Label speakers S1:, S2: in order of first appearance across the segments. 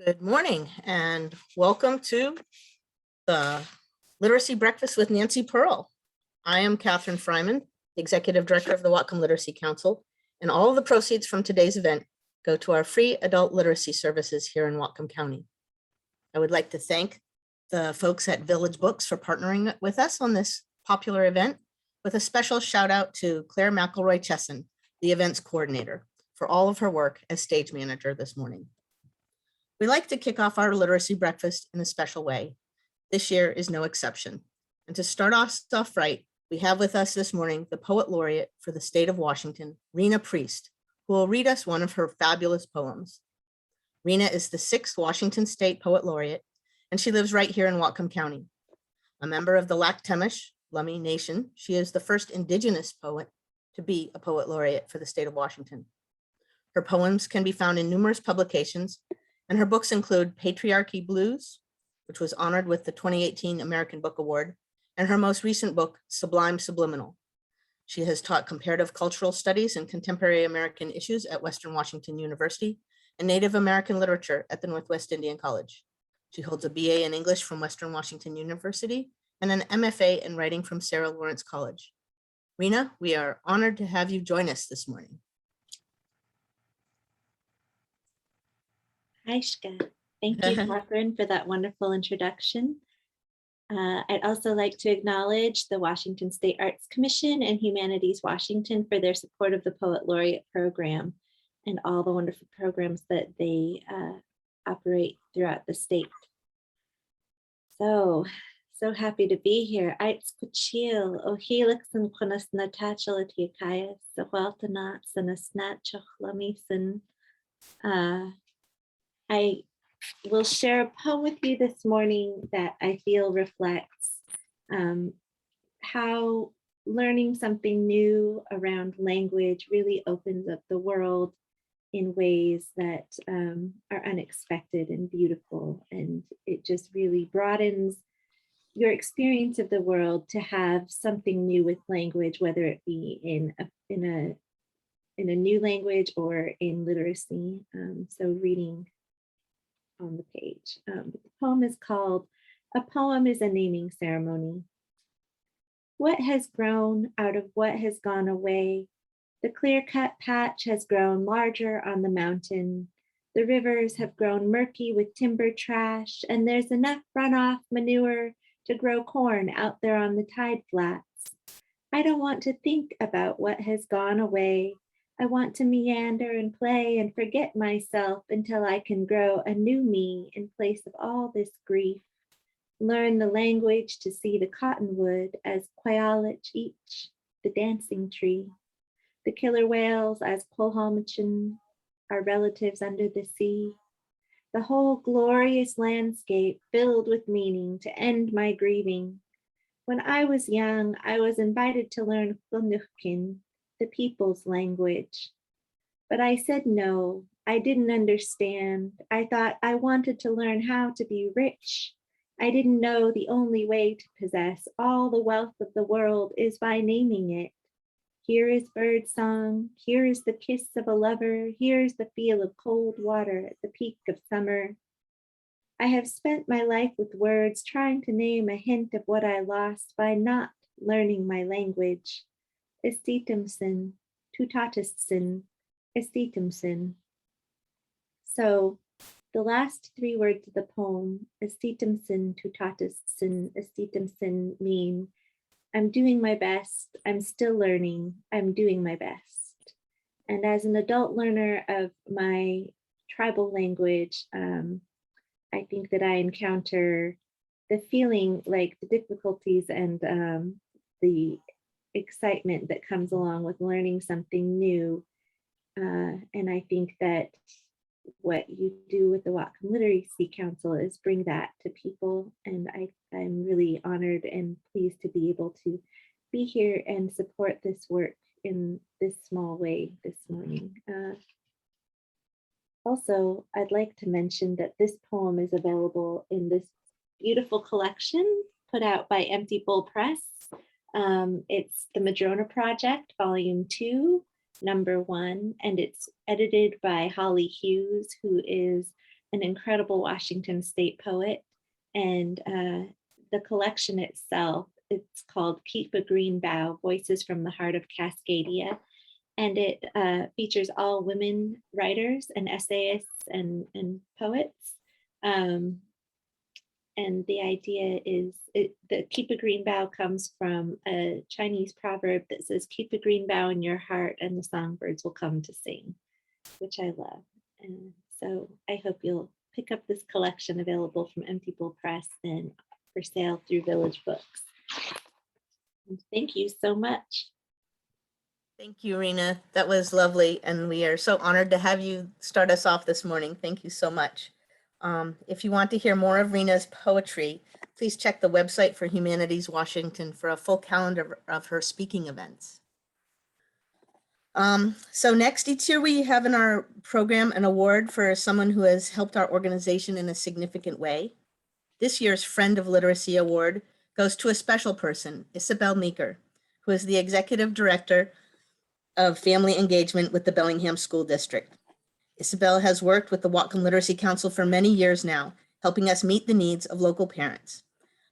S1: Good morning and welcome to the Literacy Breakfast with Nancy Pearl. I am Catherine Fryman, Executive Director of the Whatcom Literacy Council, and all of the proceeds from today's event go to our free adult literacy services here in Whatcom County. I would like to thank the folks at Village Books for partnering with us on this popular event, with a special shout out to Claire McElroy Chesson, the events coordinator, for all of her work as stage manager this morning. We like to kick off our literacy breakfast in a special way. This year is no exception. And to start off right, we have with us this morning the Poet Laureate for the state of Washington, Rena Priest, who will read us one of her fabulous poems. Rena is the 6th Washington State Poet Laureate, and she lives right here in Whatcom County. A member of the Lactemish Lummi Nation, she is the first Indigenous poet to be a Poet Laureate for the state of Washington. Her poems can be found in numerous publications, and her books include Patriarchy Blues, which was honored with the 2018 American Book Award, and her most recent book, Sublime Subliminal. She has taught comparative cultural studies and contemporary American issues at Western Washington University and Native American literature at the Northwest Indian College. She holds a BA in English from Western Washington University and an MFA in writing from Sarah Lawrence College. Rena, we are honored to have you join us this morning.
S2: Hi, Shka. Thank you, Catherine, for that wonderful introduction. I'd also like to acknowledge the Washington State Arts Commission and Humanities Washington for their support of the Poet Laureate program and all the wonderful programs that they operate throughout the state. So happy to be here. Aits kuchil o helix and kunas natachalati kaya sa Walton sanasnatchach lamisen. I will share a poem with you this morning that I feel reflects how learning something new around language really opens up the world in ways that are unexpected and beautiful. And it just really broadens your experience of the world to have something new with language, whether it be in a new language or in literacy. So reading on the page. The poem is called "A Poem is a Naming Ceremony." What has grown out of what has gone away? The clear-cut patch has grown larger on the mountain. The rivers have grown murky with timber trash, and there's enough runoff manure to grow corn out there on the tide flats. I don't want to think about what has gone away. I want to meander and play and forget myself until I can grow a new me in place of all this grief. Learn the language to see the cottonwood as Quayalich each, the dancing tree. The killer whales as Quahomichin, our relatives under the sea. The whole glorious landscape filled with meaning to end my grieving. When I was young, I was invited to learn Qunuchkin, the people's language. But I said no, I didn't understand. I thought I wanted to learn how to be rich. I didn't know the only way to possess all the wealth of the world is by naming it. Here is bird song, here is the kiss of a lover, here is the feel of cold water at the peak of summer. I have spent my life with words trying to name a hint of what I lost by not learning my language. Estitumsin, tutatissin, estitumsin. So the last 3 words of the poem, estitumsin, tutatissin, estitumsin, mean I'm doing my best, I'm still learning, I'm doing my best. And as an adult learner of my tribal language, I think that I encounter the feeling like the difficulties and the excitement that comes along with learning something new. And I think that what you do with the Whatcom Literacy Council is bring that to people. And I'm really honored and pleased to be able to be here and support this work in this small way this morning. Also, I'd like to mention that this poem is available in this beautiful collection put out by Empty Bowl Press. It's the Madrona Project, Volume 2, Number 1, and it's edited by Holly Hughes, who is an incredible Washington State poet. And the collection itself, it's called Keep a Green Bough, Voices from the Heart of Cascadia. And it features all women writers and essayists and poets. And the idea is the keep a green bough comes from a Chinese proverb that says, keep a green bough in your heart and the songbirds will come to sing, which I love. And so I hope you'll pick up this collection available from Empty Bowl Press and for sale through Village Books. And thank you so much.
S1: Thank you, Rena. That was lovely. And we are so honored to have you start us off this morning. Thank you so much. If you want to hear more of Rena's poetry, please check the website for Humanities Washington for a full calendar of her speaking events. So next, each year we have in our program an award for someone who has helped our organization in a significant way. This year's Friend of Literacy Award goes to a special person, Isabel Meeker, who is the Executive Director of Family Engagement with the Bellingham School District. Isabel has worked with the Whatcom Literacy Council for many years now, helping us meet the needs of local parents.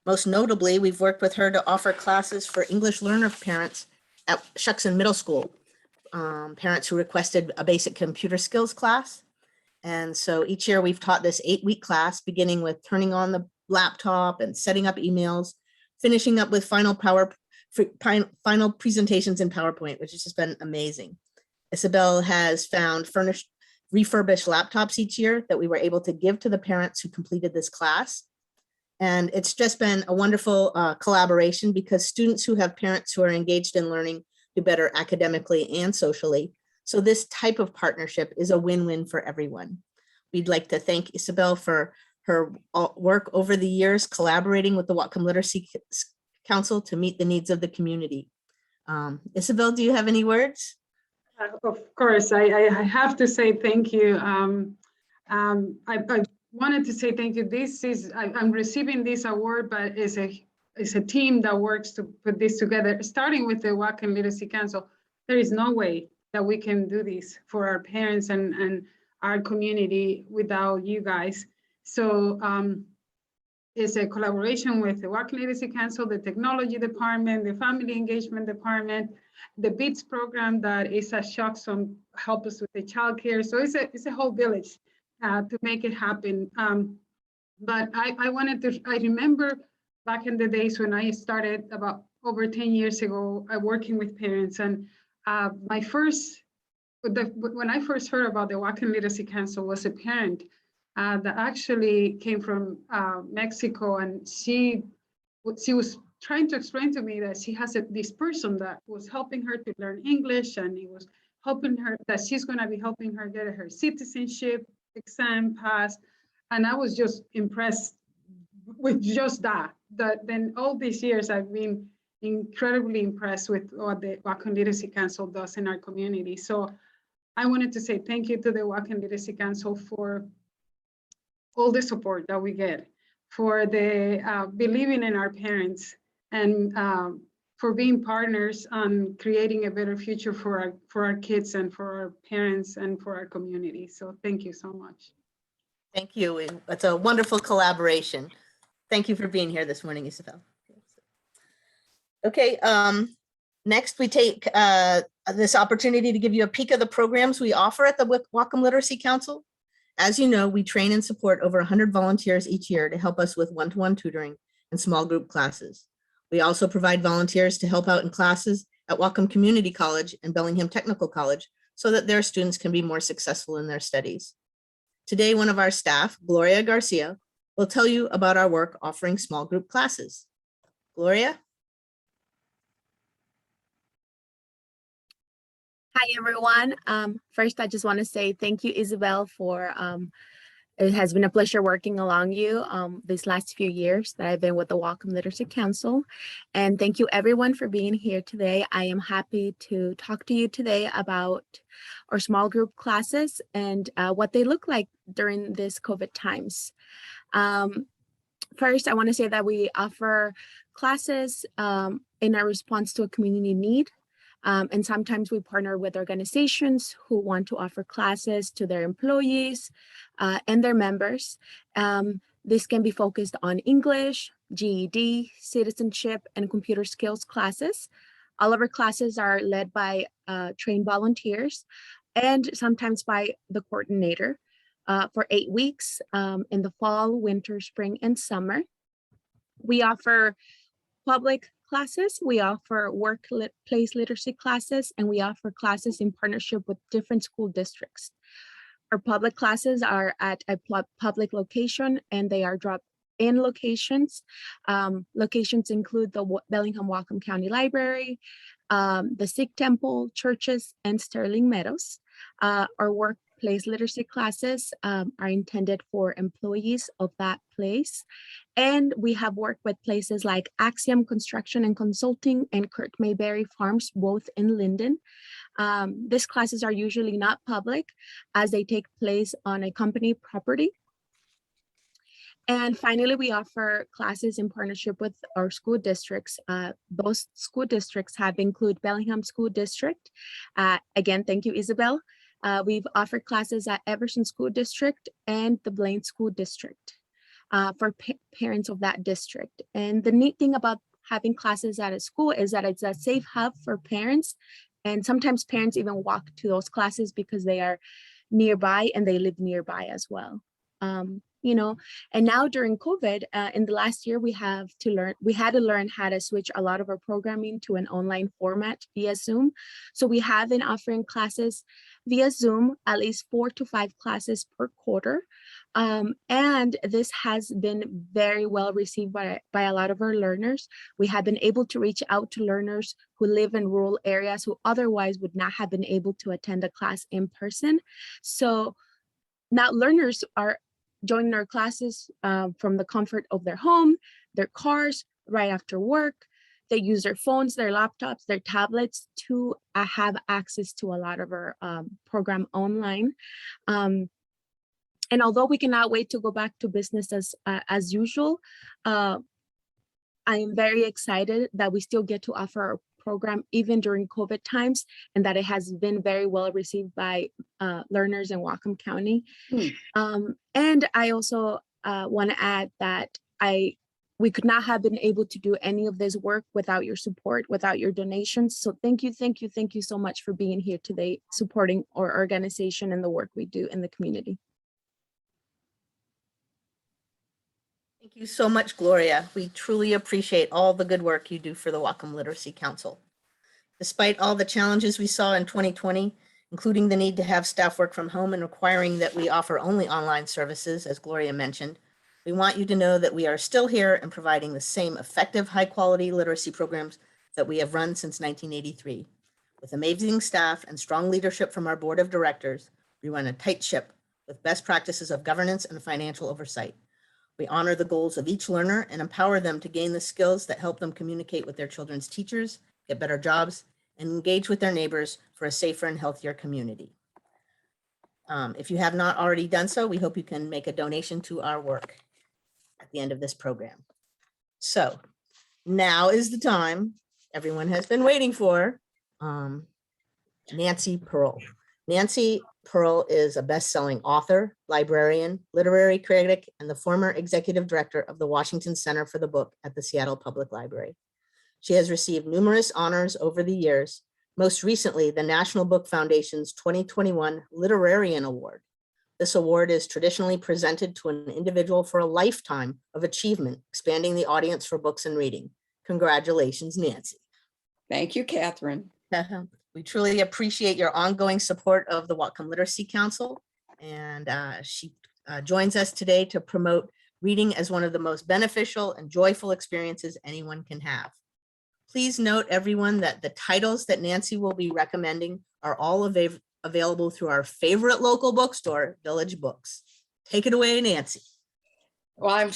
S1: Most notably, we've worked with her to offer classes for English learner parents at Shuckson Middle School, parents who requested a basic computer skills class. And so each year we've taught this 8-week class, beginning with turning on the laptop and setting up emails, finishing up with final presentations in PowerPoint, which has just been amazing. Isabel has found refurbished laptops each year that we were able to give to the parents who completed this class. And it's just been a wonderful collaboration because students who have parents who are engaged in learning do better academically and socially. So this type of partnership is a win-win for everyone. We'd like to thank Isabel for her work over the years, collaborating with the Whatcom Literacy Council to meet the needs of the community. Isabel, do you have any words?
S3: Of course, I have to say thank you. I wanted to say thank you. I'm receiving this award, but it's a team that works to put this together, starting with the Whatcom Literacy Council. There is no way that we can do this for our parents and our community without you guys. So it's a collaboration with the Whatcom Literacy Council, the Technology Department, the Family Engagement Department, the BEATS program that is at Shuckson help us with the childcare. So it's a whole village to make it happen. But I remember back in the days when I started about over 10 years ago, working with parents. And when I first heard about the Whatcom Literacy Council was a parent that actually came from Mexico, and she was trying to explain to me that she has this person that was helping her to learn English, and it was helping her, that she's going to be helping her get her citizenship exam passed. And I was just impressed with just that. Then all these years I've been incredibly impressed with what the Whatcom Literacy Council does in our community. So I wanted to say thank you to the Whatcom Literacy Council for all the support that we get, for the believing in our parents, and for being partners on creating a better future for our kids and for our parents and for our community. So thank you so much.
S1: Thank you. It's a wonderful collaboration. Thank you for being here this morning, Isabel. Okay, next we take this opportunity to give you a peek of the programs we offer at the Whatcom Literacy Council. As you know, we train and support over 100 volunteers each year to help us with one-to-one tutoring and small group classes. We also provide volunteers to help out in classes at Whatcom Community College and Bellingham Technical College so that their students can be more successful in their studies. Today, one of our staff, Gloria Garcia, will tell you about our work offering small group classes. Gloria?
S4: Hi, everyone. First, I just want to say thank you, Isabel, for it has been a pleasure working along you these last few years that I've been with the Whatcom Literacy Council. And thank you, everyone, for being here today. I am happy to talk to you today about our small group classes and what they look like during this COVID times. First, I want to say that we offer classes in our response to a community need. And sometimes we partner with organizations who want to offer classes to their employees and their members. This can be focused on English, GED, citizenship, and computer skills classes. All of our classes are led by trained volunteers and sometimes by the coordinator for 8 weeks in the fall, winter, spring, and summer. We offer public classes, we offer workplace literacy classes, and we offer classes in partnership with different school districts. Our public classes are at a public location and they are drop-in locations. Locations include the Bellingham Whatcom County Library, the Sikh Temple, churches, and Sterling Meadows. Our workplace literacy classes are intended for employees of that place. And we have worked with places like Axiom Construction and Consulting and Kurt Mayberry Farms, both in Linden. These classes are usually not public as they take place on a company property. And finally, we offer classes in partnership with our school districts. Those school districts have included Bellingham School District. Again, thank you, Isabel. We've offered classes at Everson School District and the Blaine School District for parents of that district. And the neat thing about having classes at a school is that it's a safe hub for parents. And sometimes parents even walk to those classes because they are nearby and they live nearby as well. You know, and now during COVID, in the last year, we had to learn how to switch a lot of our programming to an online format via Zoom. So we have been offering classes via Zoom, at least 4 to 5 classes per quarter. And this has been very well received by a lot of our learners. We have been able to reach out to learners who live in rural areas who otherwise would not have been able to attend a class in person. So now learners are joining our classes from the comfort of their home, their cars, right after work. They use their phones, their laptops, their tablets to have access to a lot of our program online. And although we cannot wait to go back to business as usual, I am very excited that we still get to offer our program even during COVID times, and that it has been very well received by learners in Whatcom County. And I also want to add that we could not have been able to do any of this work without your support, without your donations. So thank you so much for being here today, supporting our organization and the work we do in the community.
S1: Thank you so much, Gloria. We truly appreciate all the good work you do for the Whatcom Literacy Council. Despite all the challenges we saw in 2020, including the need to have staff work from home and requiring that we offer only online services, as Gloria mentioned, we want you to know that we are still here and providing the same effective, high-quality literacy programs that we have run since 1983. With amazing staff and strong leadership from our board of directors, we run a tight ship with best practices of governance and financial oversight. We honor the goals of each learner and empower them to gain the skills that help them communicate with their children's teachers, get better jobs, and engage with their neighbors for a safer and healthier community. If you have not already done so, we hope you can make a donation to our work at the end of this program. So now is the time everyone has been waiting for. Nancy Pearl. Nancy Pearl is a best-selling author, librarian, literary critic, and the former executive director of the Washington Center for the Book at the Seattle Public Library. She has received numerous honors over the years, most recently the National Book Foundation's 2021 Literarian Award. This award is traditionally presented to an individual for a lifetime of achievement, expanding the audience for books and reading. Congratulations, Nancy.
S5: Thank you, Catherine.
S1: We truly appreciate your ongoing support of the Whatcom Literacy Council, and she joins us today to promote reading as one of the most beneficial and joyful experiences anyone can have. Please note, everyone, that the titles that Nancy will be recommending are all available through our favorite local bookstore, Village Books. Take it away, Nancy.
S5: Well, I'm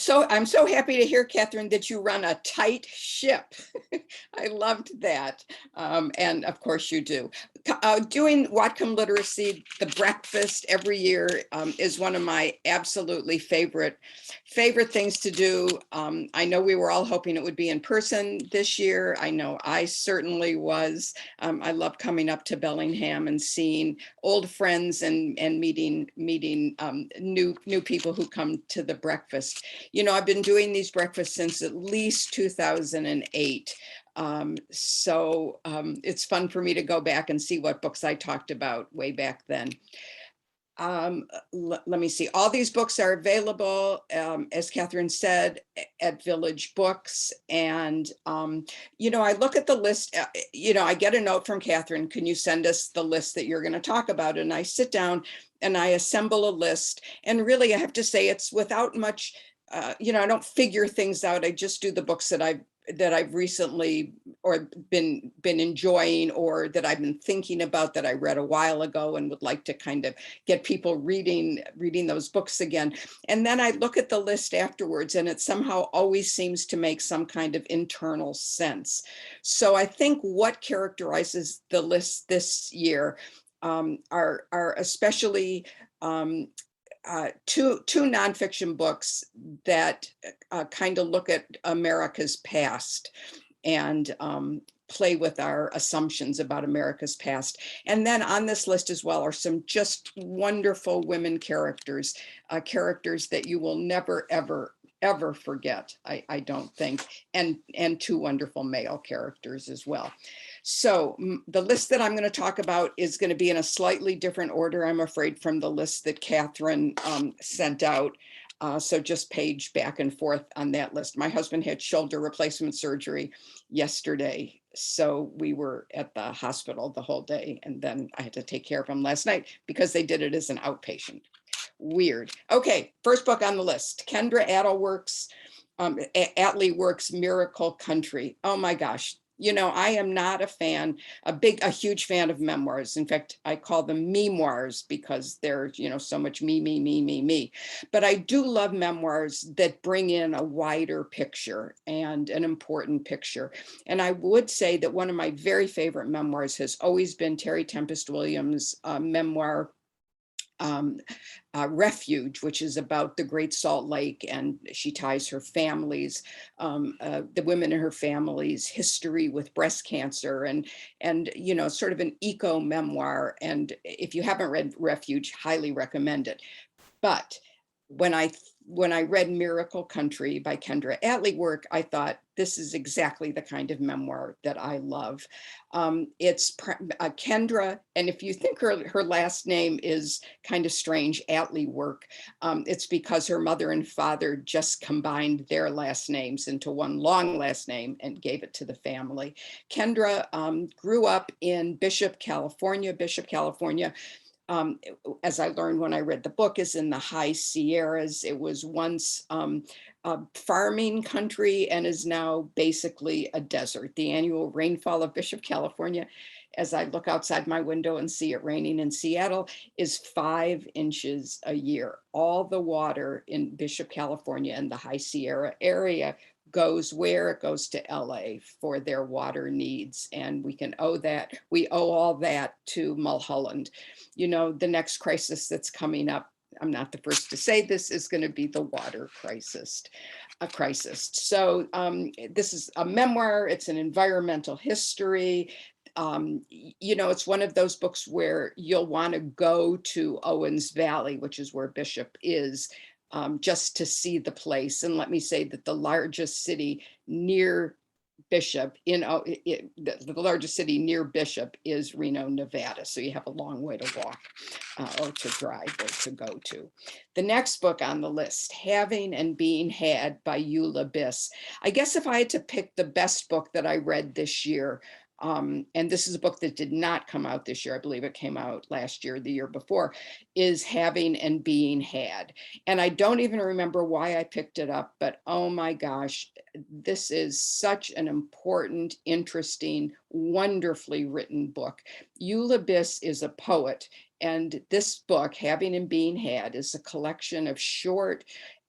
S5: so happy to hear, Catherine, that you run a tight ship. I loved that. And of course you do. Doing Whatcom Literacy, the breakfast every year is one of my absolutely favorite things to do. I know we were all hoping it would be in person this year. I know I certainly was. I love coming up to Bellingham and seeing old friends and meeting new people who come to the breakfast. You know, I've been doing these breakfasts since at least 2008. It's fun for me to go back and see what books I talked about way back then. Let me see. All these books are available, as Catherine said, at Village Books. And, you know, I look at the list, you know, I get a note from Catherine, can you send us the list that you're going to talk about? And I sit down and I assemble a list. And really, I have to say it's without much, you know, I don't figure things out. I just do the books that I've recently or been enjoying, or that I've been thinking about, that I read a while ago and would like to kind of get people reading those books again. And then I look at the list afterwards, and it somehow always seems to make some kind of internal sense. So I think what characterizes the list this year are especially two nonfiction books that kind of look at America's past and play with our assumptions about America's past. And then on this list as well are some just wonderful women characters, characters that you will never, ever forget, I don't think, and two wonderful male characters as well. So the list that I'm going to talk about is going to be in a slightly different order, I'm afraid, from the list that Catherine sent out. So just page back and forth on that list. My husband had shoulder replacement surgery yesterday, so we were at the hospital the whole day, and then I had to take care of him last night because they did it as an outpatient. Weird. Okay, first book on the list, Kendra Atleywork's Miracle Country. Oh my gosh. You know, I am not a huge fan of memoirs. In fact, I call them memoirs because they're, you know, so much me. But I do love memoirs that bring in a wider picture and an important picture. And I would say that one of my very favorite memoirs has always been Terry Tempest Williams' memoir, Refuge, which is about the Great Salt Lake, and she ties her family's, the women in her family's history with breast cancer, and you know, sort of an eco memoir. And if you haven't read Refuge, highly recommend it. But when I read Miracle Country by Kendra Atleywork, I thought, this is exactly the kind of memoir that I love. It's Kendra, and if you think her last name is kind of strange, Atleywork, it's because her mother and father just combined their last names into one long last name and gave it to the family. Kendra grew up in Bishop, California. As I learned when I read the book, is in the high Sierras. It was once a farming country and is now basically a desert. The annual rainfall of Bishop, California, as I look outside my window and see it raining in Seattle, is 5 inches a year. All the water in Bishop, California and the high Sierra area goes where? It goes to LA for their water needs. And we owe all that to Mulholland. You know, the next crisis that's coming up, I'm not the first to say this, is going to be the water crisis. So this is a memoir, it's an environmental history. You know, it's one of those books where you'll want to go to Owens Valley, which is where Bishop is, just to see the place. And let me say that the largest city near Bishop, the largest city near Bishop is Reno, Nevada. So you have a long way to walk or to drive or to go to. The next book on the list, Having and Being Had by Eula Biss. I guess if I had to pick the best book that I read this year, and this is a book that did not come out this year, I believe it came out last year, the year before, is Having and Being Had. And I don't even remember why I picked it up, but oh my gosh, this is such an important, interesting, wonderfully written book. Eula Biss is a poet, and this book, Having and Being Had, is a collection of short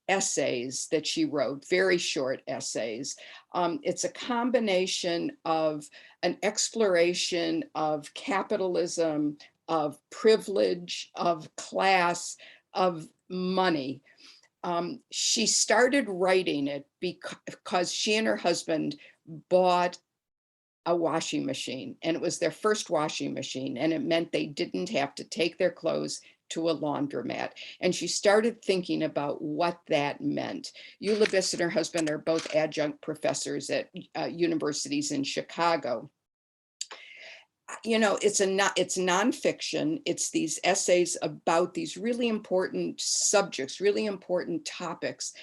S5: essays that she wrote, very short essays. It's a combination of an exploration of capitalism, of privilege, of class, of money. She started writing it because she and her husband bought a washing machine, and it was their first washing machine, and it meant they didn't have to take their clothes to a laundromat. And she started thinking about what that meant. Eula Biss and her husband are both adjunct professors at universities in Chicago. You know, it's nonfiction. It's these essays about these really important subjects, really important topics,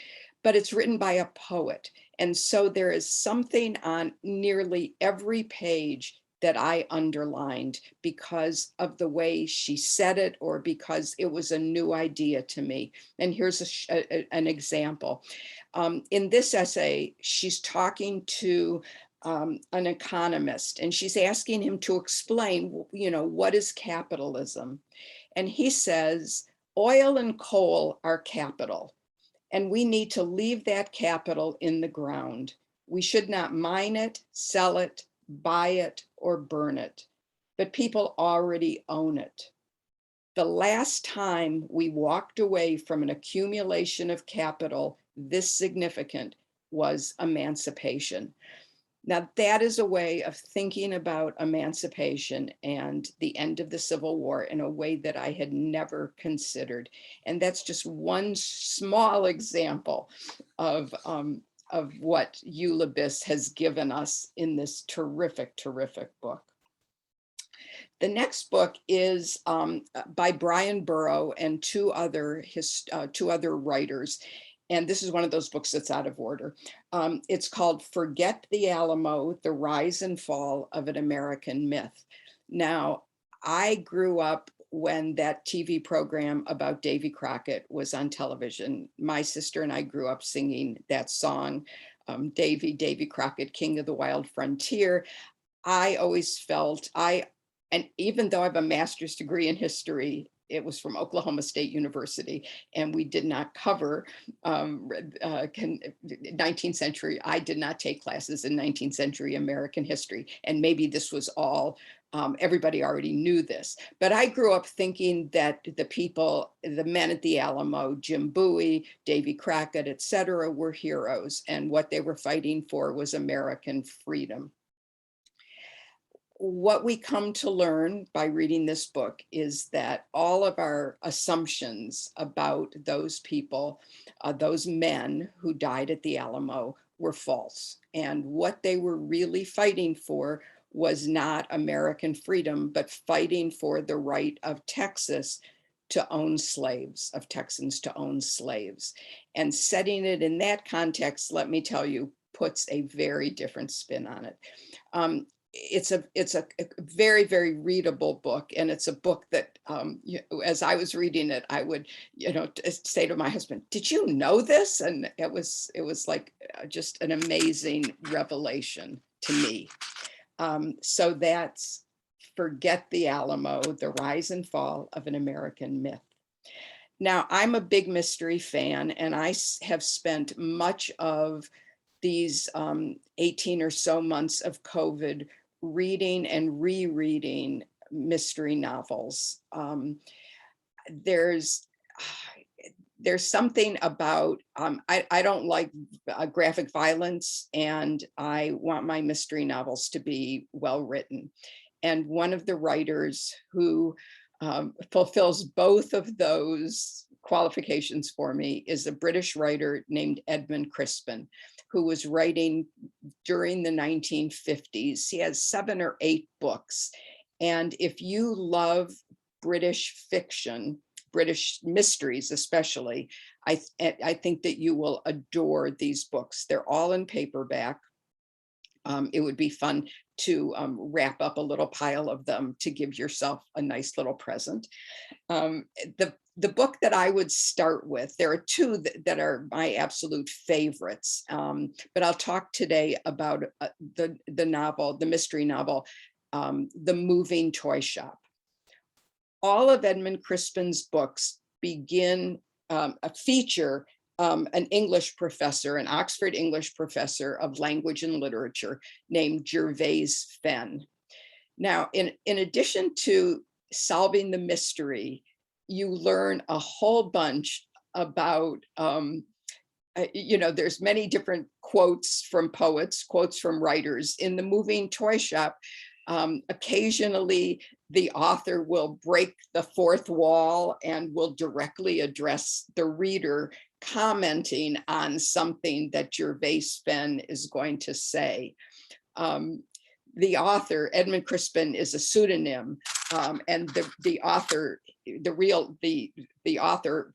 S5: but it's written by a poet. And so there is something on nearly every page that I underlined because of the way she said it, or because it was a new idea to me. And here's an example. In this essay, she's talking to an economist, and she's asking him to explain, you know, what is capitalism? And he says, oil and coal are capital, and we need to leave that capital in the ground. We should not mine it, sell it, buy it, or burn it, but people already own it. The last time we walked away from an accumulation of capital this significant was emancipation. Now, that is a way of thinking about emancipation and the end of the Civil War in a way that I had never considered. And that's just one small example of what Eula Biss has given us in this terrific, terrific book. The next book is by Brian Burrow and two other writers. And this is one of those books that's out of order. It's called Forget the Alamo, The Rise and Fall of an American Myth. Now, I grew up when that TV program about Davy Crockett was on television. My sister and I grew up singing that song, Davy Crockett, King of the Wild Frontier. I always felt, and even though I have a master's degree in history, it was from Oklahoma State University, and we did not cover 19th century. I did not take classes in 19th century American history, and maybe this was all, everybody already knew this. But I grew up thinking that the men at the Alamo, Jim Bowie, Davy Crockett, et cetera, were heroes, and what they were fighting for was American freedom. What we come to learn by reading this book is that all of our assumptions about those people, those men who died at the Alamo, were false. And what they were really fighting for was not American freedom, but fighting for the right of Texas to own slaves, of Texans to own slaves. And setting it in that context, let me tell you, puts a very different spin on it. It's a very, very readable book. And it's a book that, as I was reading it, I would, say to my husband, did you know this? And it was like just an amazing revelation to me. So that's Forget the Alamo, The Rise and Fall of an American Myth. Now, I'm a big mystery fan, and I have spent much of these 18 or so months of COVID reading and rereading mystery novels. There's something about, I don't like graphic violence, and I want my mystery novels to be well written. And one of the writers who fulfills both of those qualifications for me is a British writer named Edmund Crispin, who was writing during the 1950s. He has 7 or 8 books. And if you love British fiction, British mysteries especially, I think that you will adore these books. They're all in paperback. It would be fun to wrap up a little pile of them to give yourself a nice little present. The book that I would start with, there are 2 that are my absolute favorites, but I'll talk today about the novel, the mystery novel, The Moving Toy Shop. All of Edmund Crispin's books feature an English professor, an Oxford English professor of language and literature named Gervais Fenn. Now, in addition to solving the mystery, you learn a whole bunch about, there's many different quotes from poets, quotes from writers. In the moving toy shop, occasionally the author will break the fourth wall and will directly address the reader, commenting on something that Gervais Fenn is going to say. The author, Edmund Crispin, is a pseudonym, and the author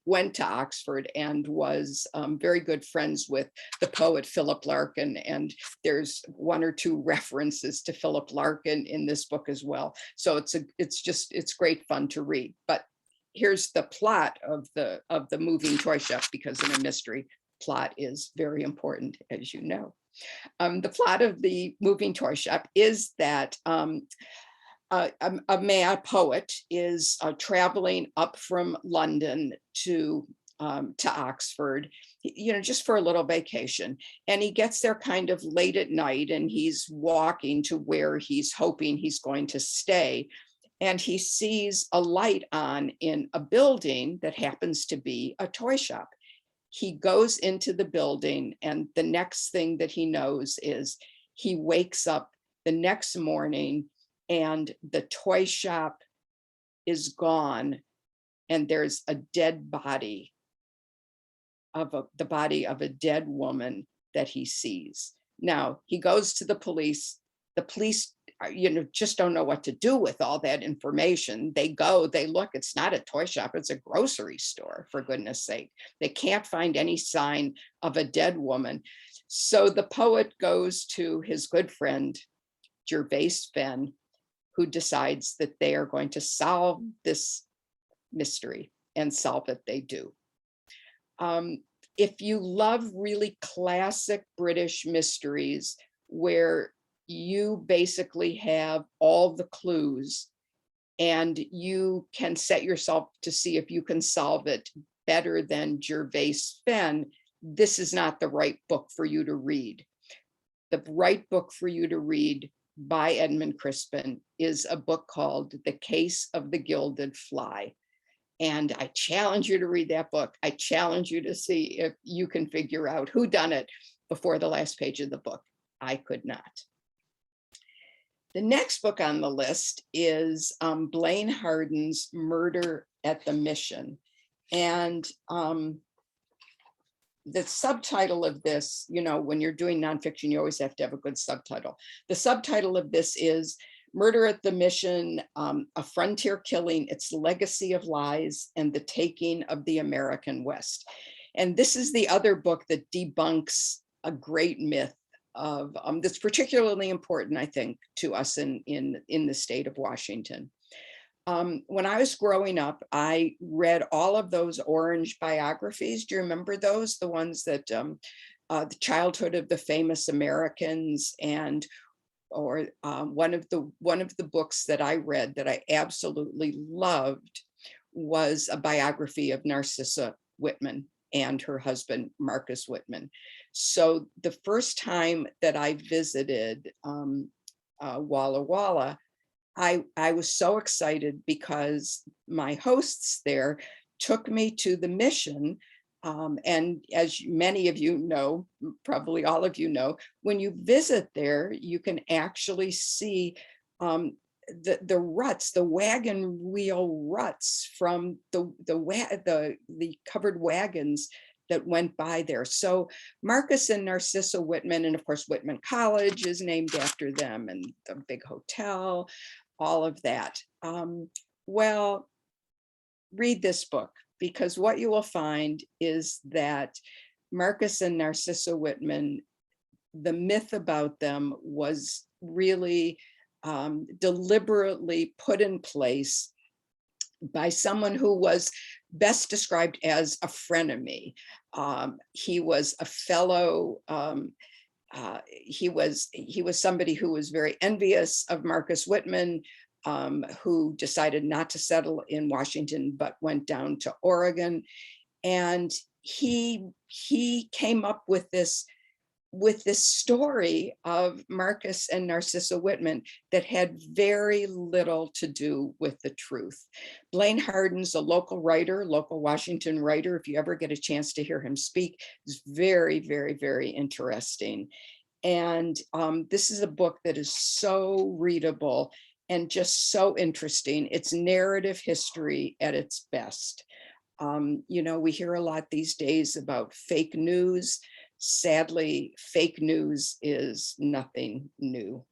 S5: went to Oxford and was very good friends with the poet Philip Larkin, and there's one or two references to Philip Larkin in this book as well. So it's great fun to read. But here's the plot of the moving toy shop, because in a mystery, plot is very important, as you know. The plot of the moving toy shop is that a poet is traveling up from London to Oxford, just for a little vacation. And he gets there kind of late at night, and he's walking to where he's hoping he's going to stay. And he sees a light on in a building that happens to be a toy shop. He goes into the building, and the next thing that he knows is he wakes up the next morning and the toy shop is gone, and there's a dead body the body of a dead woman that he sees. Now he goes to the police. The police just don't know what to do with all that information. They look, it's not a toy shop, it's a grocery store, for goodness sake. They can't find any sign of a dead woman. So the poet goes to his good friend, Gervais Fenn, who decides that they are going to solve this mystery, and solve it they do. If you love really classic British mysteries where you basically have all the clues and you can set yourself to see if you can solve it better than Gervais Fenn, this is not the right book for you to read. The right book for you to read by Edmund Crispin is a book called The Case of the Gilded Fly. And I challenge you to read that book. I challenge you to see if you can figure out who done it before the last page of the book. I could not. The next book on the list is Blaine Harden's Murder at the Mission. And the subtitle of this, when you're doing nonfiction, you always have to have a good subtitle. The subtitle of this is Murder at the Mission, A Frontier Killing, Its Legacy of Lies, and the Taking of the American West. And this is the other book that debunks a great myth of that's particularly important, I think, to us in the state of Washington. When I was growing up, I read all of those orange biographies. Do you remember those? The ones that the childhood of the famous Americans, or one of the books that I read that I absolutely loved was a biography of Narcissa Whitman and her husband, Marcus Whitman. So the first time that I visited Walla Walla, I was so excited because my hosts there took me to the mission. And as many of you know, probably all of you know, when you visit there, you can actually see the ruts, the wagon wheel ruts from the covered wagons that went by there. So Marcus and Narcissa Whitman, and of course Whitman College is named after them, and the big hotel, all of that. Well, read this book, because what you will find is that Marcus and Narcissa Whitman, the myth about them was really deliberately put in place by someone who was best described as a frenemy. He was a fellow, he was somebody who was very envious of Marcus Whitman, who decided not to settle in Washington, but went down to Oregon. And he came up with this story of Marcus and Narcissa Whitman that had very little to do with the truth. Blaine Harden's a local writer, local Washington writer. If you ever get a chance to hear him speak, it's very, very, very interesting. And this is a book that is so readable and just so interesting. It's narrative history at its best. You know, we hear a lot these days about fake news. Sadly, fake news is nothing new.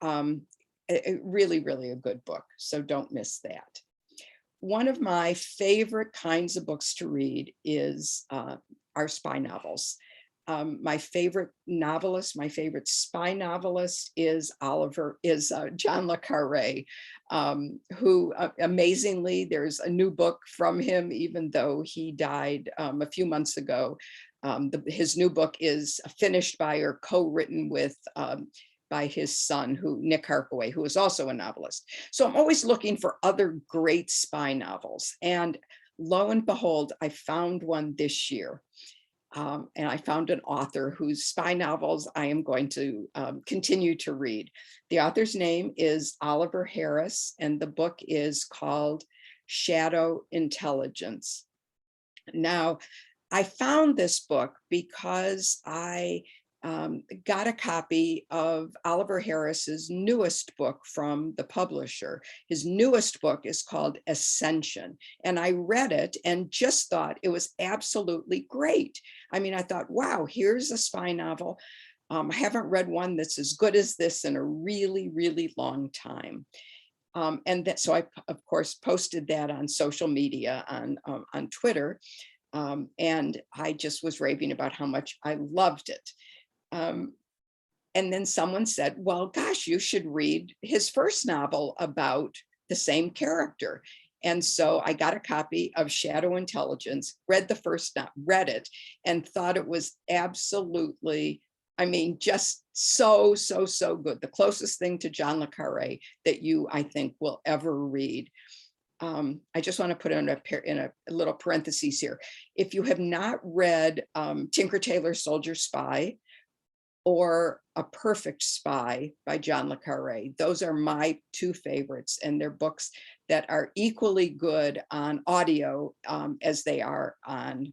S5: Really, really a good book, so don't miss that. One of my favorite kinds of books to read is our spy novels. My favorite novelist, my favorite spy novelist is John le Carré, who amazingly, there's a new book from him, even though he died a few months ago. His new book is finished by or co-written with by his son, Nick Harkaway, who is also a novelist. So I'm always looking for other great spy novels. And lo and behold, I found one this year. And I found an author whose spy novels I am going to continue to read. The author's name is Oliver Harris, and the book is called Shadow Intelligence. Now, I found this book because I got a copy of Oliver Harris's newest book from the publisher. His newest book is called Ascension, and I read it and just thought it was absolutely great. I mean, I thought, wow, here's a spy novel. I haven't read one that's as good as this in a really, really long time. So I, of course, posted that on social media, on Twitter, and I just was raving about how much I loved it. And then someone said, well, gosh, you should read his first novel about the same character. And so I got a copy of Shadow Intelligence, read it, and thought it was absolutely, I mean, just so good. The closest thing to John le Carré that you, I think, will ever read. I just want to put in a little parentheses here. If you have not read Tinker Tailor Soldier Spy or A Perfect Spy by John le Carré, those are my two favorites, and they're books that are equally good on audio as they are on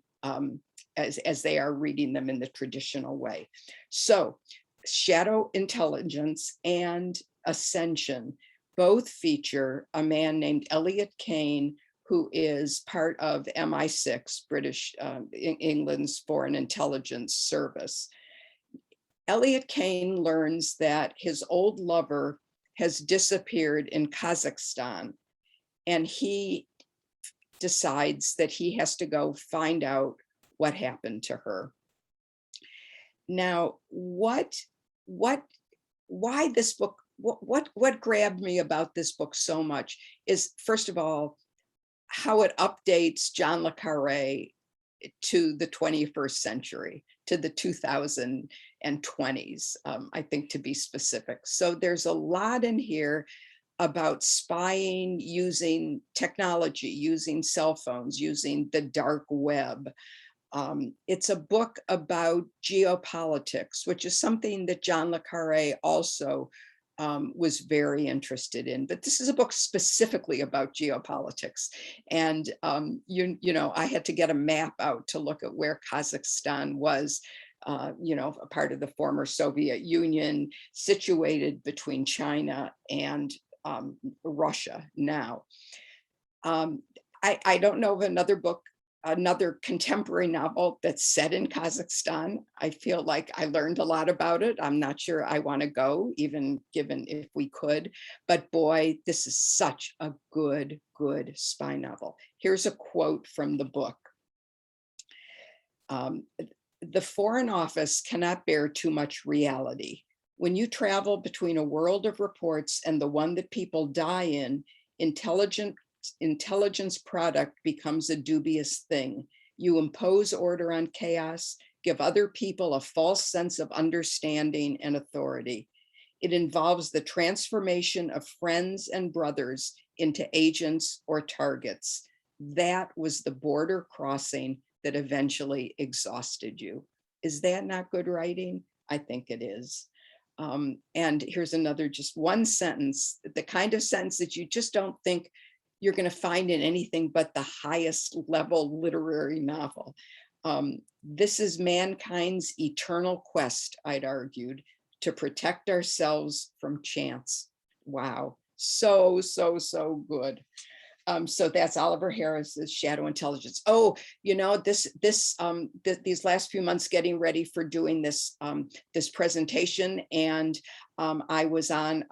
S5: as they are reading them in the traditional way. So Shadow Intelligence and Ascension both feature a man named Elliot Kane, who is part of MI6, British England's Foreign Intelligence Service. Elliot Kane learns that his old lover has disappeared in Kazakhstan, and he decides that he has to go find out what happened to her. Now, why this book, what grabbed me about this book so much is, first of all, how it updates John le Carré to the 21st century, to the 2020s, I think, to be specific. So there's a lot in here about spying using technology, using cell phones, using the dark web. It's a book about geopolitics, which is something that John le Carré also was very interested in. But this is a book specifically about geopolitics. And, you know, I had to get a map out to look at where Kazakhstan was, you know, a part of the former Soviet Union, situated between China and Russia now. I don't know of another book, another contemporary novel that's set in Kazakhstan. I feel like I learned a lot about it. I'm not sure I want to go, even given if we could, but boy, this is such a good spy novel. Here's a quote from the book. The Foreign Office cannot bear too much reality. When you travel between a world of reports and the one that people die in, intelligence product becomes a dubious thing. You impose order on chaos, give other people a false sense of understanding and authority. It involves the transformation of friends and brothers into agents or targets. That was the border crossing that eventually exhausted you. Is that not good writing? I think it is. And here's another, just one sentence, the kind of sentence that you just don't think you're going to find in anything but the highest level literary novel. This is mankind's eternal quest, I'd argued, to protect ourselves from chance. Wow. So, so, so good. So that's Oliver Harris's Shadow Intelligence. Oh, you know, these last few months getting ready for doing this this presentation, and I was on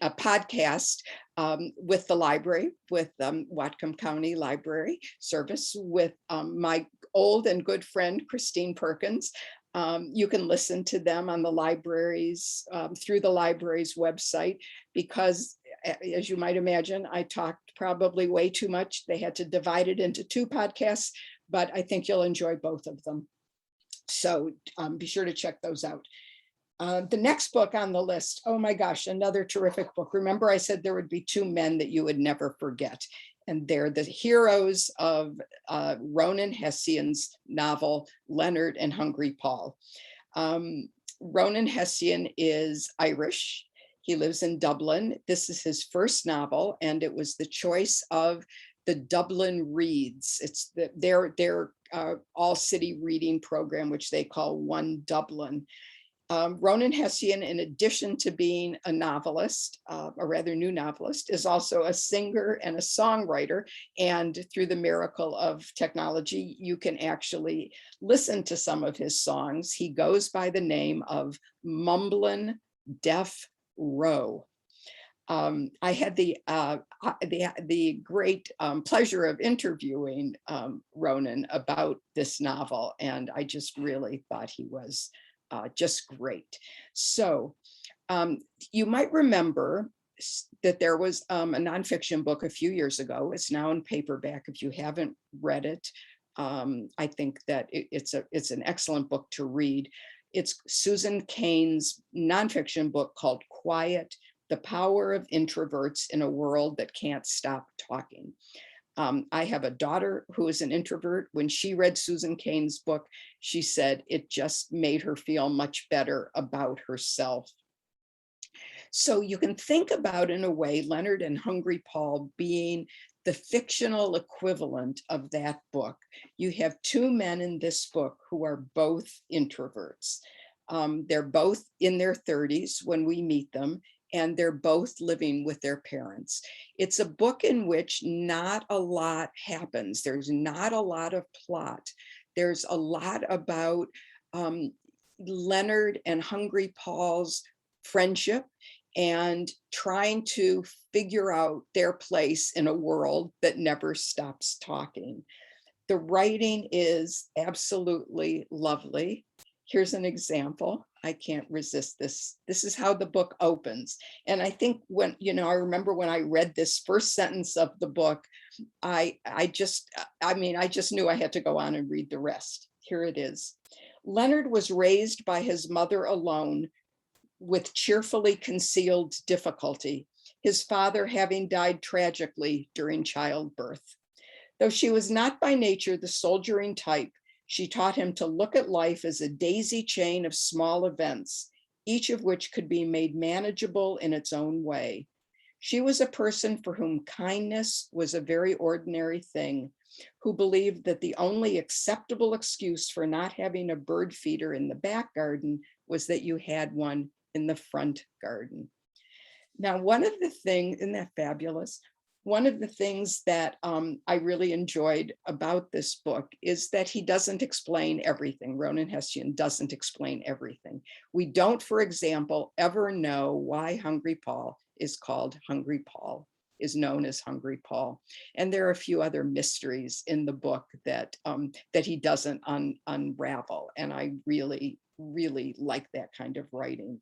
S5: a podcast with the library, with Whatcom County Library Service, with my old and good friend Christine Perkins. You can listen to them on the libraries, through the library's website, because as you might imagine, I talked probably way too much. They had to divide it into 2 podcasts, but I think you'll enjoy both of them. So be sure to check those out. The next book on the list, oh my gosh, another terrific book. Remember I said there would be 2 men that you would never forget. And they're the heroes of Ronan Hession's novel, Leonard and Hungry Paul. Ronan Hession is Irish. He lives in Dublin. This is his first novel, and it was the choice of the Dublin Reads. It's their all-city reading program, which they call One Dublin. Ronan Hession, in addition to being a novelist, a rather new novelist, is also a singer and a songwriter. And through the miracle of technology, you can actually listen to some of his songs. He goes by the name of Mumblin' Deaf Row. I had the great pleasure of interviewing Ronan about this novel, and I just really thought he was just great. So you might remember that there was a nonfiction book a few years ago. It's now in paperback. If you haven't read it, I think that it's an excellent book to read. It's Susan Cain's nonfiction book called Quiet: The Power of Introverts in a World That Can't Stop Talking. I have a daughter who is an introvert. When she read Susan Cain's book, she said it just made her feel much better about herself. So you can think about, in a way, Leonard and Hungry Paul being the fictional equivalent of that book. You have 2 men in this book who are both introverts. They're both in their 30s when we meet them, and they're both living with their parents. It's a book in which not a lot happens. There's not a lot of plot. There's a lot about Leonard and Hungry Paul's friendship and trying to figure out their place in a world that never stops talking. The writing is absolutely lovely. Here's an example. I can't resist this. This is how the book opens. And I think when, I remember when I read this first sentence of the book, I just knew I had to go on and read the rest. Here it is. Leonard was raised by his mother alone with cheerfully concealed difficulty, his father having died tragically during childbirth. Though she was not by nature the soldiering type, she taught him to look at life as a daisy chain of small events, each of which could be made manageable in its own way. She was a person for whom kindness was a very ordinary thing, who believed that the only acceptable excuse for not having a bird feeder in the back garden was that you had one in the front garden. Now, one of the things, isn't that fabulous? One of the things that I really enjoyed about this book is that he doesn't explain everything. Ronan Hession doesn't explain everything. We don't, for example, ever know why Hungry Paul is called Hungry Paul, is known as Hungry Paul. And there are a few other mysteries in the book that he doesn't unravel. And I really, really like that kind of writing.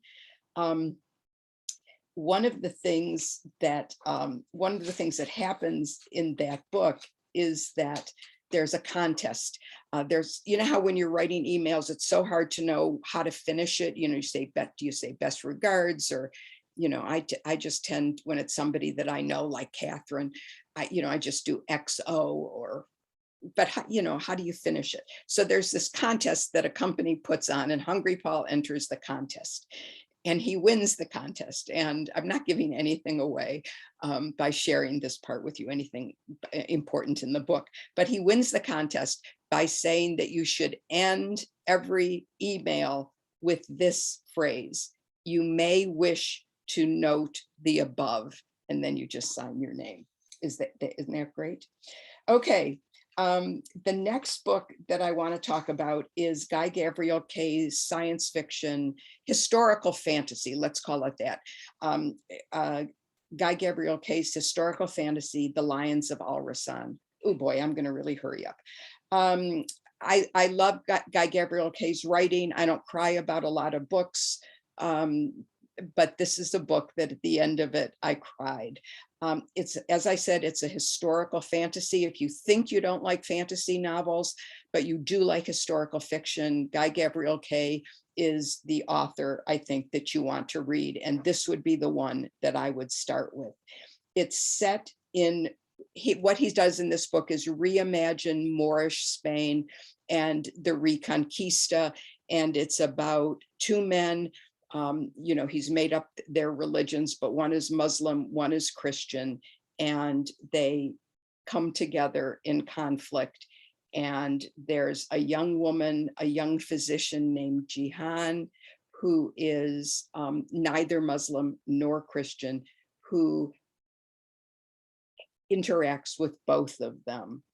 S5: One of the things that happens in that book is that there's a contest. There's, how when you're writing emails, it's so hard to know how to finish it. You say, do you say best regards? Or, I just tend, when it's somebody that I know, like Catherine, I just do XO or but how do you finish it? So there's this contest that a company puts on, and Hungry Paul enters the contest. And he wins the contest. And I'm not giving anything away by sharing this part with you, anything important in the book, but he wins the contest by saying that you should end every email with this phrase: "You may wish to note the above," and then you just sign your name. Isn't that great? Okay. The next book that I want to talk about is Guy Gabriel Kay's science fiction, historical fantasy, let's call it that. Guy Gabriel Kay's historical fantasy, The Lions of Alrasan. Oh boy, I'm going to really hurry up. I love Guy Gabriel Kay's writing. I don't cry about a lot of books, but this is a book that at the end of it, I cried. It's, as I said, it's a historical fantasy. If you think you don't like fantasy novels, but you do like historical fiction, Guy Gabriel Kay is the author, I think, that you want to read. And this would be the one that I would start with. It's set in, what he does in this book is reimagine Moorish Spain and the Reconquista. And it's about two men. He's made up their religions, but one is Muslim, one is Christian, and they come together in conflict. And there's a young woman, a young physician named Jihan, who is neither Muslim nor Christian, who interacts with both of them.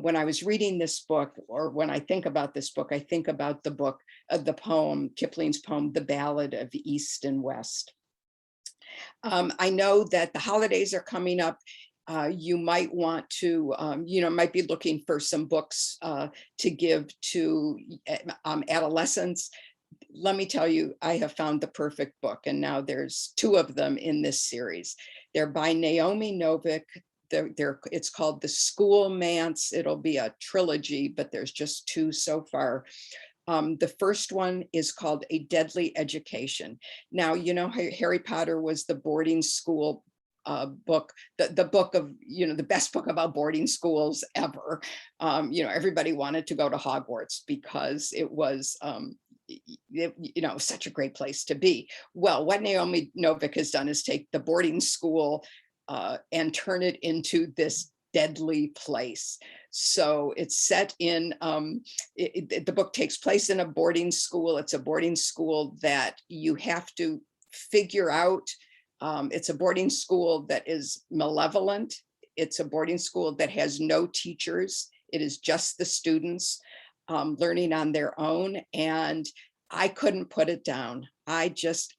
S5: When I was reading this book, or when I think about this book, I think about the book, the poem, Kipling's poem, The Ballad of East and West. I know that the holidays are coming up. You might want to, might be looking for some books to give to adolescents. Let me tell you, I have found the perfect book, and now there's two of them in this series. They're by Naomi Novik. It's called The Schoolmance. It'll be a trilogy, but there's just two so far. The first one is called A Deadly Education. Now, Harry Potter was the boarding school book, the book of, the best book about boarding schools ever. Everybody wanted to go to Hogwarts because it was, such a great place to be. Well, what Naomi Novik has done is take the boarding school and turn it into this deadly place. So it's set in, the book takes place in a boarding school. It's a boarding school that you have to figure out. It's a boarding school that is malevolent. It's a boarding school that has no teachers. It is just the students learning on their own. And I couldn't put it down. I just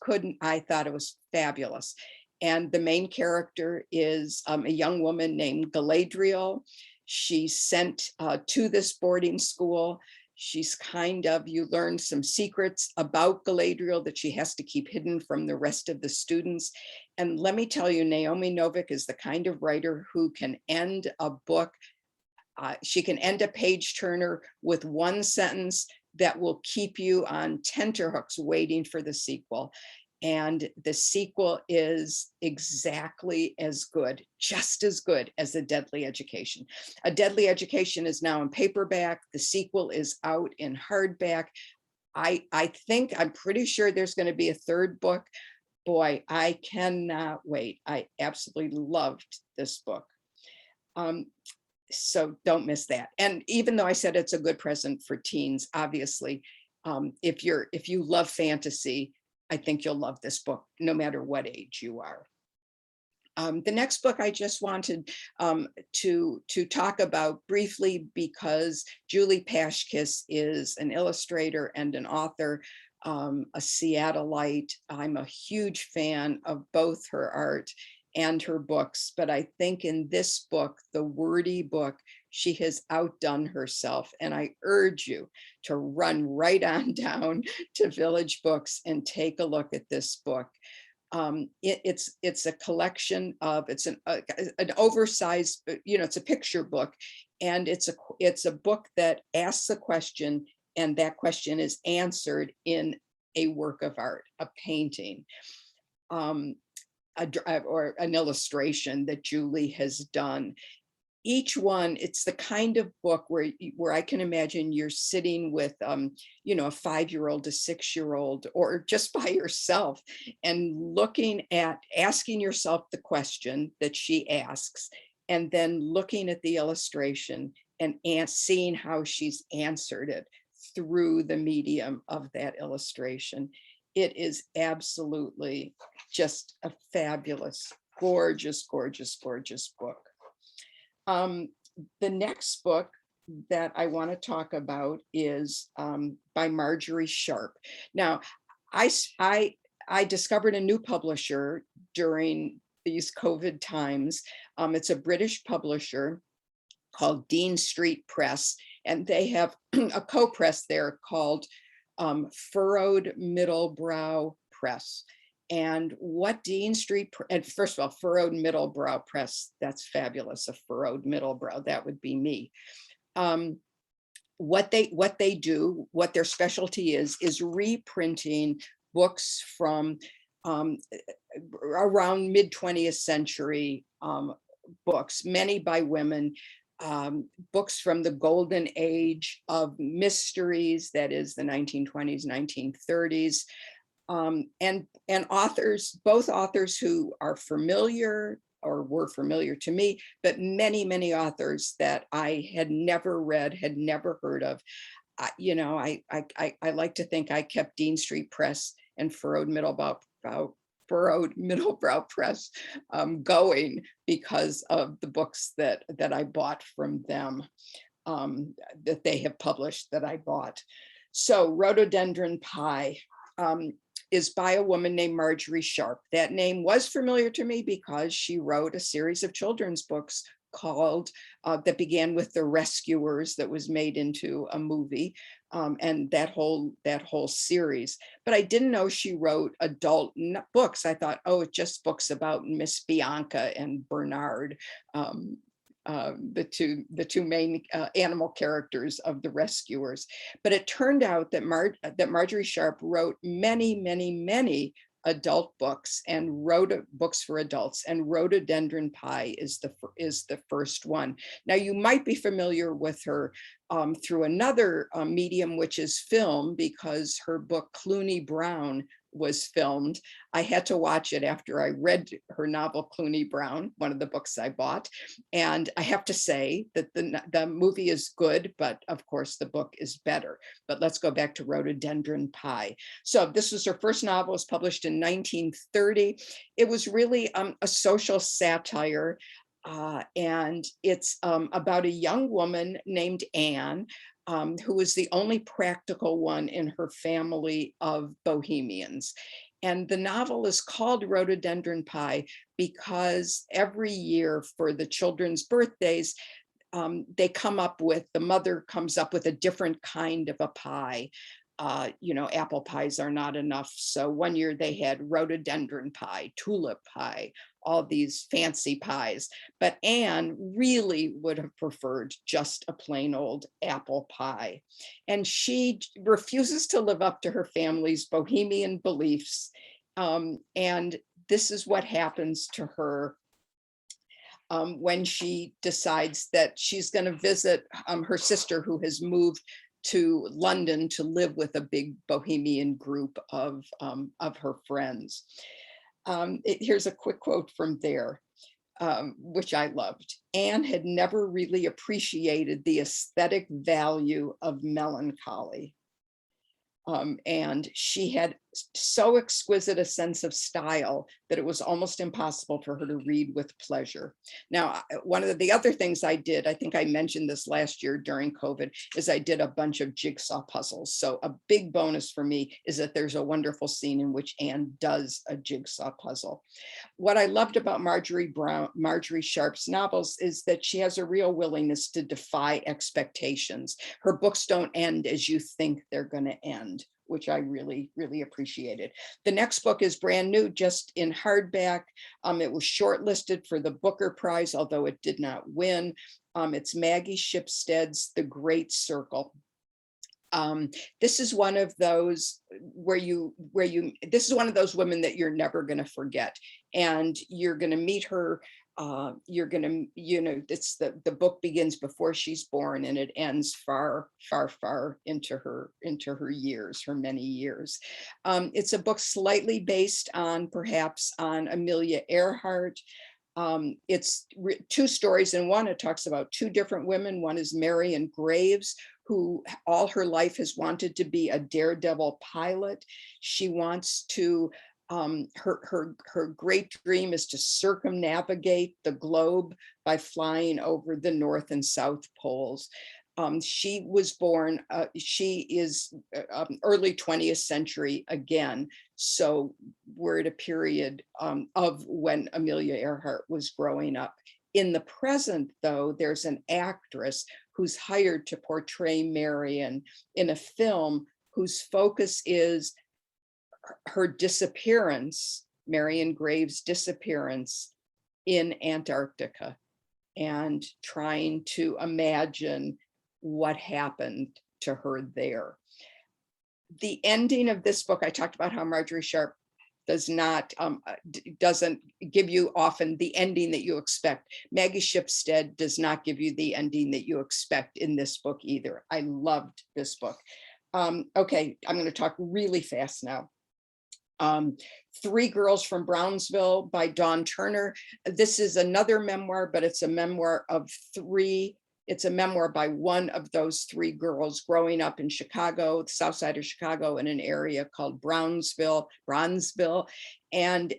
S5: couldn't. I thought it was fabulous. And the main character is a young woman named Galadriel. She's sent to this boarding school. She's you learn some secrets about Galadriel that she has to keep hidden from the rest of the students. And let me tell you, Naomi Novik is the kind of writer who can end a book. She can end a page turner with one sentence that will keep you on tenterhooks waiting for the sequel. And the sequel is exactly as good, just as good as A Deadly Education. A Deadly Education is now in paperback. The sequel is out in hardback. I'm pretty sure there's going to be a third book. Boy, I cannot wait. I absolutely loved this book. So don't miss that. And even though I said it's a good present for teens, obviously, if you love fantasy, I think you'll love this book, no matter what age you are. The next book I just wanted to talk about briefly, because Julie Paschkiss is an illustrator and an author, a Seattleite. I'm a huge fan of both her art and her books, but I think in this book, the wordy book, she has outdone herself. And I urge you to run right on down to Village Books and take a look at this book. It's a collection of, it's an oversized, it's a picture book, and it's a book that asks a question, and that question is answered in a work of art, a painting. Or an illustration that Julie has done. each one, it's the kind of book where I can imagine you're sitting with, you know, a 5-year-old, a 6-year-old, or just by yourself, and looking at, asking yourself the question that she asks, and then looking at the illustration and seeing how she's answered it through the medium of that illustration. It is absolutely just a fabulous, gorgeous, gorgeous, gorgeous book. The next book that I want to talk about is by Marjorie Sharpe. Now, I discovered a new publisher during these COVID times. It's a British publisher called Dean Street Press, and they have a co-press there called Furrowed Middlebrow Press. And what Dean Street, and first of all, Furrowed Middlebrow Press, that's fabulous, a furrowed middlebrow, that would be me. What they do, what their specialty is reprinting books from around mid-20th century books, many by women, books from the golden age of mysteries, that is the 1920s, 1930s, and authors, both authors who are familiar or were familiar to me, but many, many authors that I had never read, had never heard of. You know, I like to think I kept Dean Street Press and Furrowed Middlebrow Press going because of the books that I bought from them, that they have published, that I bought. So Rhododendron Pie is by a woman named Marjorie Sharpe. That name was familiar to me because she wrote a series of children's books called, that began with The Rescuers, that was made into a movie, and that whole series. But I didn't know she wrote adult books. I thought, oh, it's just books about Miss Bianca and Bernard, the two main animal characters of The Rescuers. But it turned out that Marjorie Sharpe wrote many, many, many adult books and wrote books for adults, and Rhododendron Pie is the first one. Now, you might be familiar with her through another medium, which is film, because her book Clooney Brown was filmed. I had to watch it after I read her novel Clooney Brown, one of the books I bought. And I have to say that the movie is good, but of course the book is better. But let's go back to Rhododendron Pie. So this was her first novel, was published in 1930. It was really a social satire. And it's about a young woman named Anne, who was the only practical one in her family of bohemians. And the novel is called Rhododendron Pie because every year for the children's birthdays, the mother comes up with a different kind of a pie. You know, apple pies are not enough. So one year they had rhododendron pie, tulip pie, all these fancy pies. But Anne really would have preferred just a plain old apple pie. And she refuses to live up to her family's bohemian beliefs. And this is what happens to her when she decides that she's going to visit her sister, who has moved to London to live with a big bohemian group of her friends. Here's a quick quote from there, which I loved. Anne had never really appreciated the aesthetic value of melancholy. And she had so exquisite a sense of style that it was almost impossible for her to read with pleasure. Now, one of the other things I did, I think I mentioned this last year during COVID, is I did a bunch of jigsaw puzzles. So a big bonus for me is that there's a wonderful scene in which Anne does a jigsaw puzzle. What I loved about Marjorie Sharpe's novels is that she has a real willingness to defy expectations. Her books don't end as you think they're going to end, which I really, really appreciated. The next book is brand new, just in hardback. It was shortlisted for the Booker Prize, although it did not win. It's Maggie Shipsteads' The Great Circle. This is one of those this is one of those women that you're never going to forget. And you're going to meet her you're gonna, it's the book begins before she's born and it ends far, far, far into her years, her many years. It's a book slightly based on perhaps on Amelia Earhart. It's two stories in one. It talks about two different women. One is Marion Graves, who all her life has wanted to be a daredevil pilot. She wants to, her great dream is to circumnavigate the globe by flying over the North and South poles. She was born, she is early 20th century again. So we're at a period of when Amelia Earhart was growing up. In the present, though, there's an actress who's hired to portray Marion in a film whose focus is her disappearance, Marion Graves' disappearance in Antarctica, and trying to imagine what happened to her there. The ending of this book, I talked about how Marjorie Sharpe doesn't give you often the ending that you expect. Maggie Shipstead does not give you the ending that you expect in this book either. I loved this book. Okay, I'm going to talk really fast now. Three Girls from Brownsville by Dawn Turner. This is another memoir, but it's a memoir of three. It's a memoir by one of those three girls growing up in Chicago, the south side of Chicago, in an area called Brownsville. And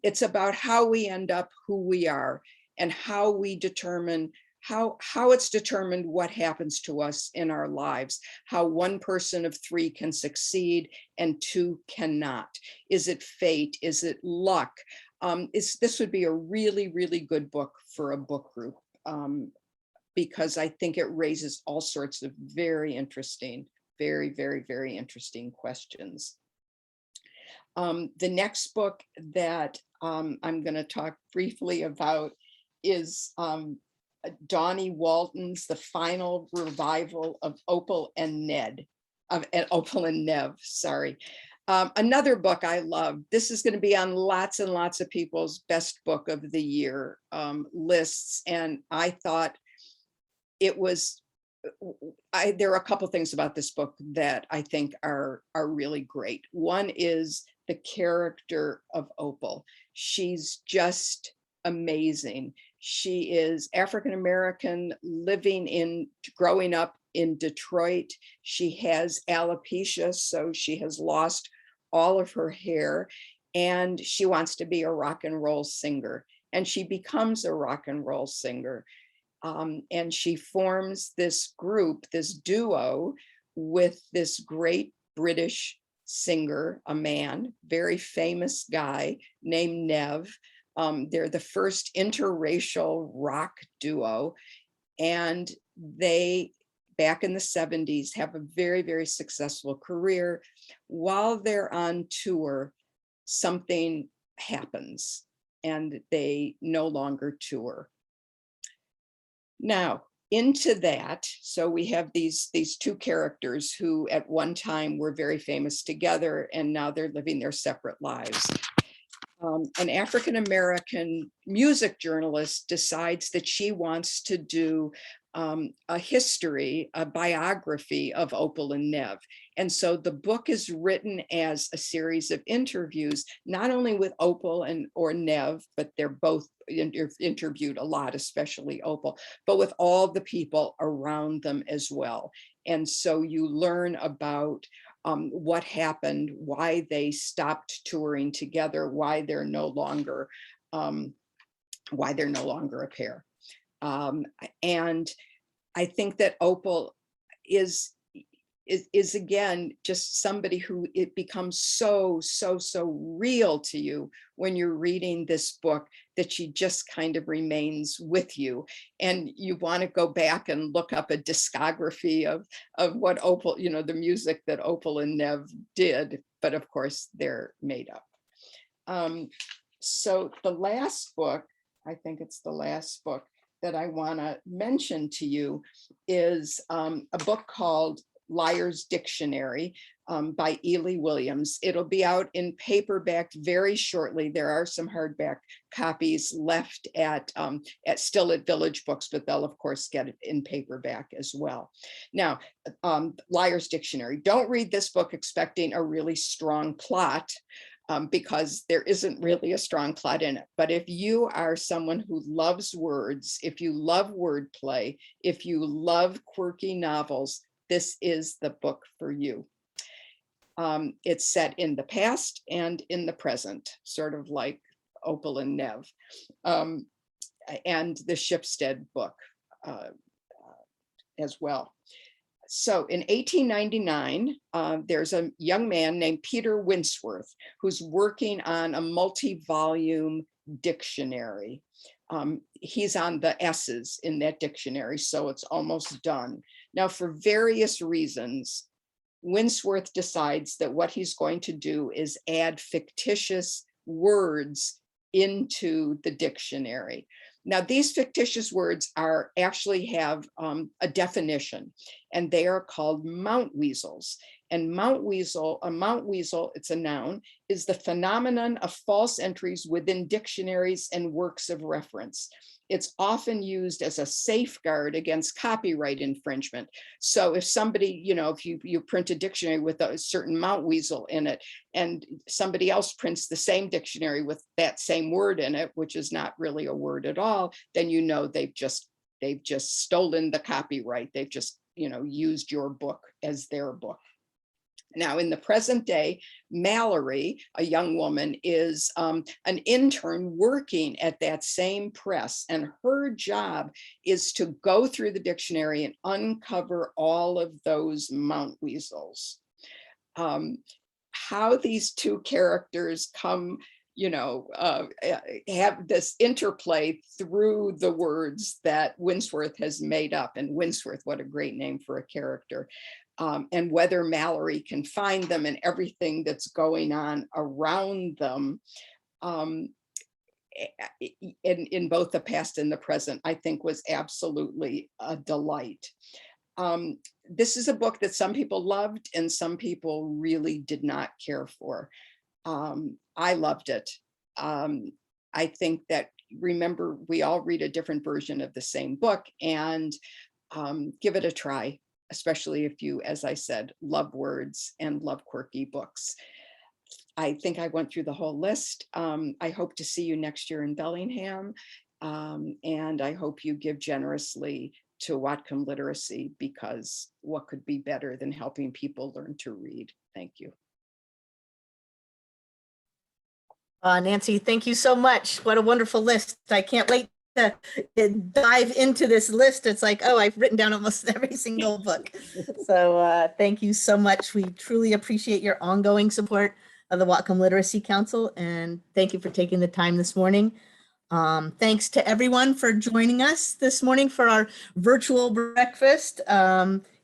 S5: it's about how we end up who we are and how we determine how it's determined what happens to us in our lives, how one person of three can succeed and two cannot. Is it fate? Is it luck? This would be a really, really good book for a book group. Because I think it raises all sorts of very interesting, very, very, very interesting questions. The next book that I'm going to talk briefly about is Donnie Walton's The Final Revival of Opal and Nev, sorry. Another book I love. This is going to be on lots and lots of people's best book of the year lists. And I thought, there are a couple things about this book that I think are really great. One is the character of Opal. She's just amazing. She is African-American, growing up in Detroit. She has alopecia, so she has lost all of her hair, and she wants to be a rock and roll singer. And she becomes a rock and roll singer. And she forms this group, this duo, with this great British singer, a man, very famous guy named Nev. They're the first interracial rock duo. And they, back in the 70s, have a very, very successful career. While they're on tour, something happens and they no longer tour. Now, into that, so we have these two characters who at one time were very famous together, and now they're living their separate lives. An African-American music journalist decides that she wants to do a biography of Opal and Nev. And so the book is written as a series of interviews, not only with Opal or Nev, but they're both interviewed a lot, especially Opal, but with all the people around them as well. And so you learn about what happened, why they stopped touring together, why they're no longer a pair. And I think that Opal is again just somebody who it becomes so real to you when you're reading this book, that she just kind of remains with you, and you want to go back and look up a discography of what Opal, the music that Opal and Nev did, but of course they're made up. So the last book, I think it's the last book that I want to mention to you, is a book called Liar's Dictionary by Ely Williams. It'll be out in paperback very shortly. There are some hardback copies left still at Village Books, but they'll of course get it in paperback as well. Now, Liar's Dictionary. Don't read this book expecting a really strong plot, because there isn't really a strong plot in it. But if you are someone who loves words, if you love wordplay, if you love quirky novels, this is the book for you. It's set in the past and in the present, sort of like Opal and Nev, and the Shipstead book as well. So in 1899, there's a young man named Peter Winsworth who's working on a multi-volume dictionary. He's on the S's in that dictionary, so it's almost done. Now, for various reasons, Winsworth decides that what he's going to do is add fictitious words into the dictionary. Now, these fictitious words actually have a definition, and they are called mount weasels. And a mount weasel, it's a noun, is the phenomenon of false entries within dictionaries and works of reference. It's often used as a safeguard against copyright infringement. So if somebody, if you print a dictionary with a certain mount weasel in it, and somebody else prints the same dictionary with that same word in it, which is not really a word at all, then they've just stolen the copyright. They've just, used your book as their book. Now, in the present day, Mallory, a young woman, is an intern working at that same press, and her job is to go through the dictionary and uncover all of those mount weasels. How these two characters come, have this interplay through the words that Winsworth has made up. And Winsworth, what a great name for a character. And whether Mallory can find them and everything that's going on around them in both the past and the present, I think was absolutely a delight. This is a book that some people loved and some people really did not care for. I loved it. I think that, remember, we all read a different version of the same book, and give it a try, especially if you, as I said, love words and love quirky books. I think I went through the whole list. I hope to see you next year in Bellingham, and I hope you give generously to Whatcom Literacy, because what could be better than helping people learn to read? Thank you.
S1: Nancy, thank you so much. What a wonderful list. I can't wait to dive into this list. It's like, oh, I've written down almost every single book. So thank you so much. We truly appreciate your ongoing support of the Whatcom Literacy Council, and thank you for taking the time this morning. Thanks to everyone for joining us this morning for our virtual breakfast.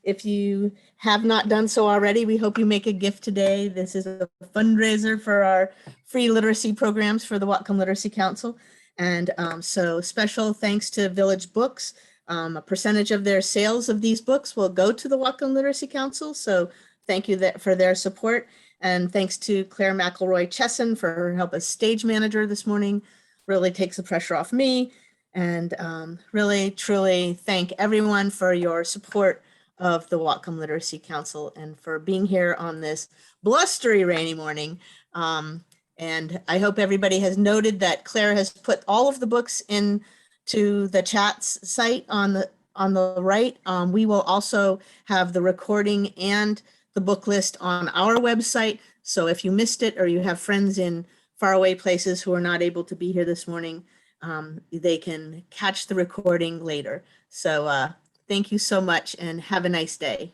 S1: If you have not done so already, we hope you make a gift today. This is a fundraiser for our free literacy programs for the Whatcom Literacy Council. And so special thanks to Village Books. A percentage of their sales of these books will go to the Whatcom Literacy Council. So thank you for their support. And thanks to Claire McElroy Chesson for her help as stage manager this morning. Really takes the pressure off me. And really, truly thank everyone for your support of the Whatcom Literacy Council and for being here on this blustery rainy morning. And I hope everybody has noted that Claire has put all of the books into the chats site on the right. We will also have the recording and the book list on our website. So if you missed it or you have friends in faraway places who are not able to be here this morning, they can catch the recording later. So thank you so much and have a nice day.